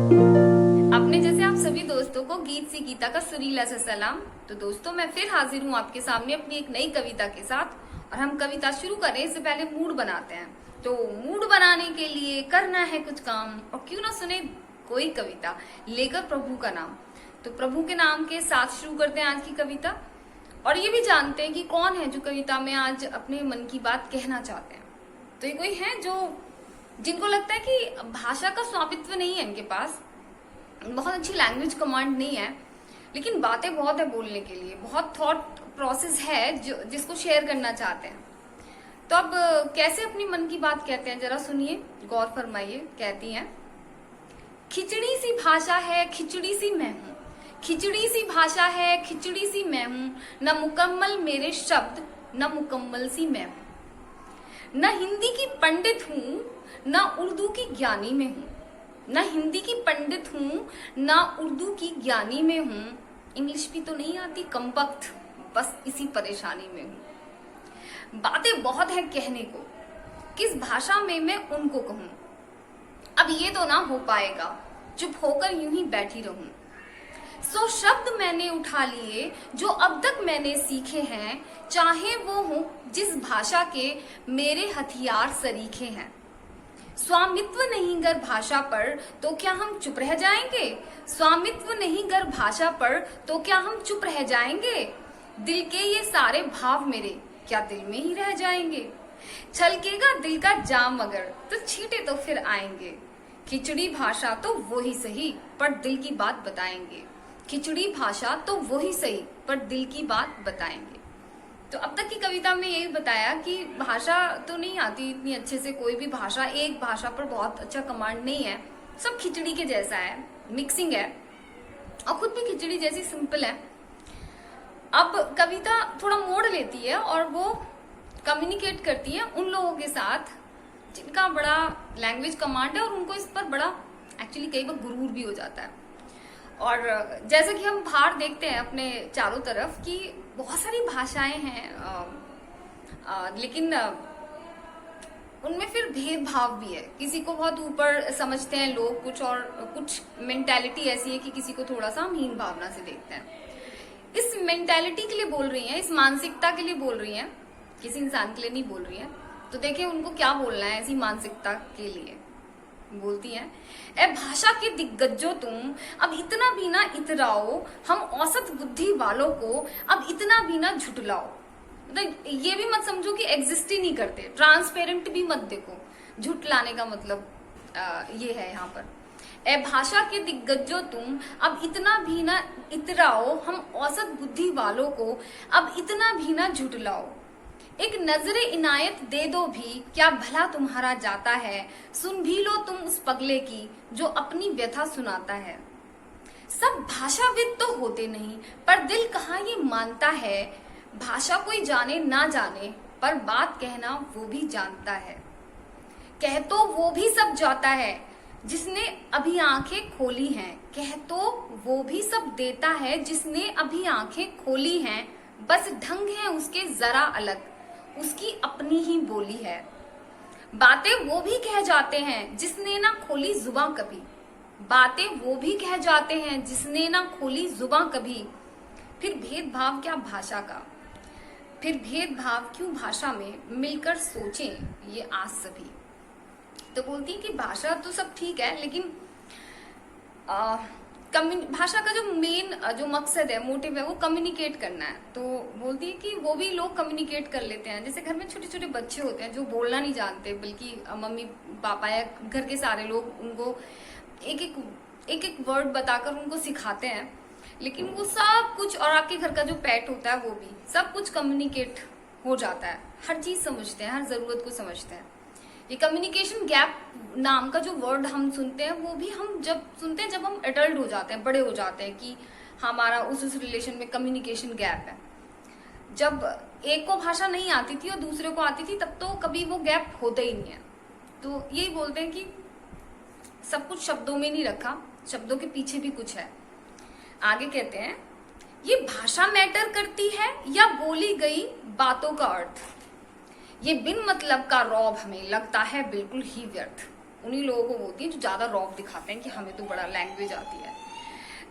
अपने जैसे आप सभी दोस्तों को गीत सी गीता का सुरीला सा सलाम। तो दोस्तों, मैं फिर हाजिर हूँ आपके सामने अपनी एक नई कविता के साथ। और हम कविता शुरू करें इससे पहले मूड बनाते हैं। तो मूड बनाने के लिए करना है कुछ काम, और क्यों ना सुने कोई कविता लेकर प्रभु का नाम। तो प्रभु के नाम के साथ शुरू करते हैं आज की कविता, और ये भी जानते हैं कि कौन है जो कविता में आज अपने मन की बात कहना चाहते हैं। तो ये कोई है जो जिनको लगता है कि भाषा का स्वामित्व नहीं है इनके पास, बहुत अच्छी लैंग्वेज कमांड नहीं है, लेकिन बातें बहुत है बोलने के लिए, बहुत थॉट प्रोसेस है जो जिसको शेयर करना चाहते हैं। तो अब कैसे अपनी मन की बात कहते हैं, जरा सुनिए, गौर फरमाइए। कहती हैं, खिचड़ी सी भाषा है खिचड़ी सी मैं हूं, खिचड़ी सी भाषा है खिचड़ी सी मैं हूं, न मुकम्मल मेरे शब्द न मुकम्मल सी मैं हूं, न हिंदी की पंडित हूं न उर्दू की ज्ञानी में हूं, न हिंदी की पंडित हूं न उर्दू की ज्ञानी में हूं, इंग्लिश भी तो नहीं आती कमबख्त, बस इसी परेशानी में हूं। बातें बहुत है कहने को, किस भाषा में मैं उनको कहूं, अब ये तो ना हो पाएगा, चुप होकर यूं ही बैठी रहूं। सौ शब्द मैंने उठा लिए जो अब तक मैंने सीखे हैं, चाहे वो हो जिस भाषा के मेरे हथियार सरीखे हैं। स्वामित्व नहीं गर भाषा पर तो क्या हम चुप रह जाएंगे, स्वामित्व नहीं गर भाषा पर तो क्या हम चुप रह जाएंगे, दिल के ये सारे भाव मेरे क्या दिल में ही रह जाएंगे, छलकेगा दिल का जाम अगर तो छींटे तो फिर आएंगे, खिचड़ी भाषा तो वो ही सही पर दिल की बात बताएंगे, खिचड़ी भाषा तो वो ही सही पर दिल की बात बताएंगे। तो अब तक की कविता में यही बताया कि भाषा तो नहीं आती इतनी अच्छे से, कोई भी भाषा एक भाषा पर बहुत अच्छा कमांड नहीं है, सब खिचड़ी के जैसा है, मिक्सिंग है, और खुद भी खिचड़ी जैसी सिंपल है। अब कविता थोड़ा मोड़ लेती है और वो कम्युनिकेट करती है उन लोगों के साथ जिनका बड़ा लैंग्वेज कमांड है और उनको इस पर बड़ा एक्चुअली कई बार गुरूर भी हो जाता है। और जैसे कि हम बाहर देखते हैं अपने चारों तरफ कि बहुत सारी भाषाएं हैं, लेकिन उनमें फिर भेदभाव भी है, किसी को बहुत ऊपर समझते हैं लोग कुछ, और कुछ मेंटालिटी ऐसी है कि किसी को थोड़ा सा हम हीन भावना से देखते हैं। इस मेंटालिटी के लिए बोल रही हैं, इस मानसिकता के लिए बोल रही हैं, किसी इंसान के लिए नहीं बोल रही हैं। तो देखिए उनको क्या बोलना है ऐसी मानसिकता के लिए। बोलती हैं, ए भाषा के दिग्गजों तुम अब इतना भी ना इतराओ, हम औसत बुद्धि वालों को अब इतना भी ना झुटलाओ। मतलब ये भी मत समझो कि एग्जिस्ट ही नहीं करते, ट्रांसपेरेंट भी मत देखो, झुटलाने का मतलब ये है यहाँ पर। ए भाषा के दिग्गजों तुम अब इतना भी ना इतराओ, हम औसत बुद्धि वालों को अब इतना भी ना झुटलाओ, एक नजरे इनायत दे दो भी क्या भला तुम्हारा जाता है, सुन भी लो तुम उस पगले की जो अपनी व्यथा सुनाता है। सब भाषाविद तो होते नहीं पर दिल कहाँ ये मानता है, भाषा कोई जाने ना जाने पर बात कहना वो भी जानता है, कह तो वो भी सब जाता है जिसने अभी आंखें खोली हैं, कह तो वो भी सब देता है जिसने अभी आंखें खोली हैं, बस ढंग है उसके जरा अलग, उसकी अपनी ही बोली है। बातें वो भी कह जाते हैं जिसने ना खोली जुबां कभी, बातें वो भी कह जाते हैं जिसने ना खोली जुबां कभी, फिर भेदभाव क्या भाषा का, फिर भेदभाव क्यों भाषा में, मिलकर सोचें ये आज सभी। तो बोलती है कि भाषा तो सब ठीक है, लेकिन भाषा का जो मेन जो मकसद है, मोटिव है, वो कम्युनिकेट करना है। तो बोलती है कि वो भी लोग कम्युनिकेट कर लेते हैं, जैसे घर में छोटे छोटे बच्चे होते हैं जो बोलना नहीं जानते, बल्कि मम्मी पापा या घर के सारे लोग उनको एक एक वर्ड बताकर उनको सिखाते हैं, लेकिन वो सब कुछ, और आपके घर का जो पेट होता है वो भी सब कुछ कम्युनिकेट हो जाता है, हर चीज समझते हैं, हर जरूरत को समझते हैं। ये कम्युनिकेशन गैप नाम का जो वर्ड हम सुनते हैं, वो भी हम जब सुनते हैं जब हम एडल्ट हो जाते हैं, बड़े हो जाते हैं, कि हमारा उस रिलेशन में कम्युनिकेशन गैप है। जब एक को भाषा नहीं आती थी और दूसरे को आती थी, तब तो कभी वो गैप होता ही नहीं है। तो यही बोलते हैं कि सब कुछ शब्दों में नहीं रखा, शब्दों के पीछे भी कुछ है। आगे कहते हैं, ये भाषा मैटर करती है या बोली गई बातों का अर्थ, ये बिन मतलब का रौब हमें लगता है बिल्कुल ही व्यर्थ, उन्हीं लोगों को होती है जो ज्यादा रॉब दिखाते हैं कि हमें तो बड़ा लैंग्वेज आती है।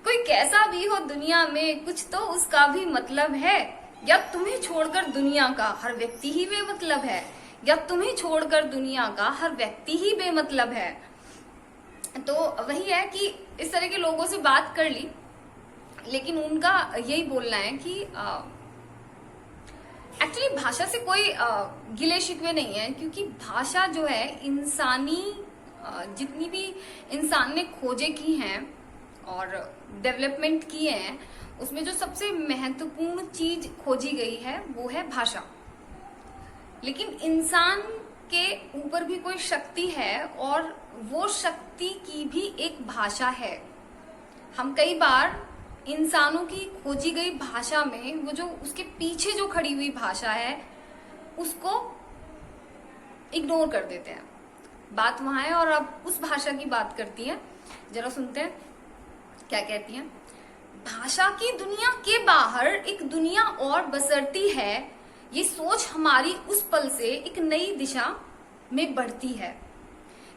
कोई कैसा भी हो दुनिया में, कुछ तो उसका भी मतलब है। या तुम्हें छोड़कर दुनिया का हर व्यक्ति ही बेमतलब है, या तुम्हें छोड़कर दुनिया का हर व्यक्ति ही बेमतलब है। तो वही है कि इस तरह के लोगों से बात कर ली, लेकिन उनका यही बोलना है कि एक्चुअली भाषा से कोई गिले शिकवे नहीं है, क्योंकि भाषा जो है इंसानी जितनी भी इंसान ने खोजे की हैं और डेवलपमेंट किए हैं, उसमें जो सबसे महत्वपूर्ण चीज खोजी गई है वो है भाषा। लेकिन इंसान के ऊपर भी कोई शक्ति है और वो शक्ति की भी एक भाषा है। हम कई बार इंसानों की खोजी गई भाषा में वो जो उसके पीछे जो खड़ी हुई भाषा है उसको इग्नोर कर देते हैं। बात वहां है। और अब उस भाषा की बात करती है, जरा सुनते हैं क्या कहती हैं। भाषा की दुनिया के बाहर एक दुनिया और बसरती है, ये सोच हमारी उस पल से एक नई दिशा में बढ़ती है।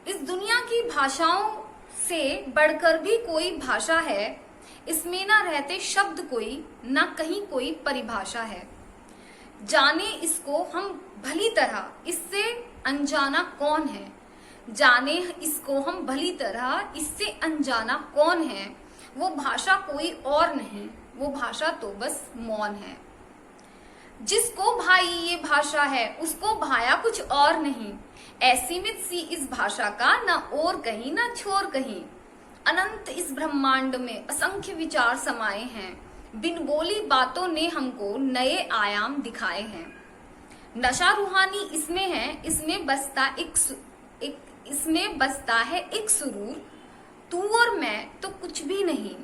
इस दुनिया की भाषाओं से बढ़कर भी कोई भाषा है, इसमें ना रहते शब्द कोई, ना कहीं कोई परिभाषा है। जाने इसको हम भली तरह, इससे अनजाना कौन है। जाने इसको हम भली तरह, इससे अनजाना कौन है। वो भाषा कोई और नहीं, वो भाषा तो बस मौन है। जिसको भाई ये भाषा है, उसको भाया कुछ और नहीं। असीमित सी इस भाषा का, ना और कहीं ना छोर कहीं। अनंत इस ब्रह्मांड में असंख्य विचार समाये हैं। बिन बोली बातों ने हमको नए आयाम दिखाए हैं। नशा रूहानी इसमें है, इसमें बसता है एक सुरूर। तू और मैं तो कुछ भी नहीं,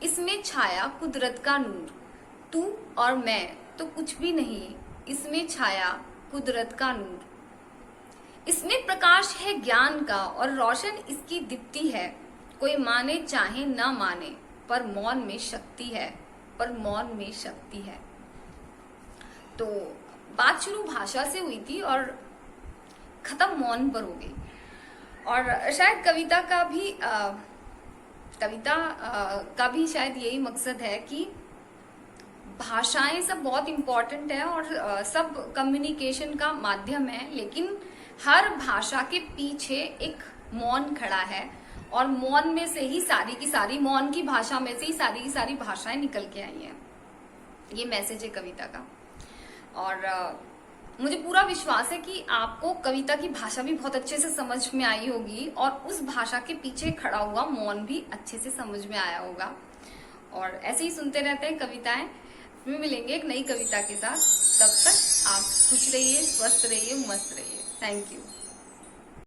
इसमें छाया कुदरत का नूर। तू और मैं तो कुछ भी नहीं, इसमें छाया कुदरत का नूर। इसमें प्रकाश है ज्ञान का और रोशन इसकी दीप्ति है। कोई माने चाहे ना माने, पर मौन में शक्ति है, पर मौन में शक्ति है। तो बात शुरू भाषा से हुई थी और खत्म मौन पर हो गई। और शायद कविता का भी शायद यही मकसद है कि भाषाएं सब बहुत इम्पोर्टेंट है और सब कम्युनिकेशन का माध्यम है, लेकिन हर भाषा के पीछे एक मौन खड़ा है और मौन में से ही सारी की सारी, मौन की भाषा में से ही सारी की सारी भाषाएं निकल के आई हैं। ये मैसेज है कविता का। और मुझे पूरा विश्वास है कि आपको कविता की भाषा भी बहुत अच्छे से समझ में आई होगी और उस भाषा के पीछे खड़ा हुआ मौन भी अच्छे से समझ में आया होगा। और ऐसे ही सुनते रहते हैं कविताएं। फिर मिलेंगे एक नई कविता के साथ। तब तक आप खुश रहिए, स्वस्थ रहिए, मस्त रहिए। Thank you.